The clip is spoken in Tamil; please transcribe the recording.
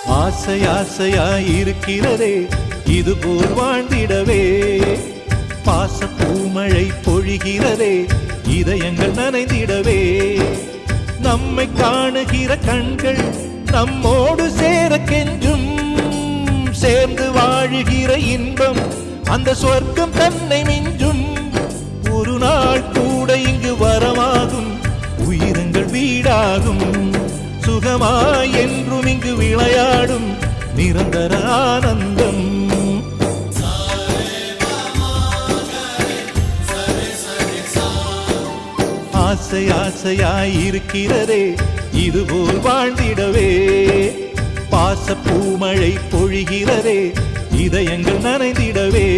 ஆசை ஆசையாயிருக்கிறதே இதுபோல் வாழ்ந்திடவே, பாச பூமழை பொழிகிறதே இதயங்கள் நனைந்திடவே, நம்மை காணுகிற கண்கள் நம்மோடு சேர கெஞ்சும், சேர்ந்து வாழுகிற இன்பம் அந்த சொர்க்கம் தன்னை மிஞ்சும், ஒரு நாள் கூட இங்கு வரமாகும் உயிரங்கள் வீடாகும், சுகமாய் என்றும் இங்கு விளையாடும் நிரந்தர ஆனந்தம். ஆசை ஆசையாயிருக்கிறதே இதுபோல் வாழ்ந்திடவே, பாச பூமழை பொழிகிறதே இதயங்கள் நனைந்திடவே.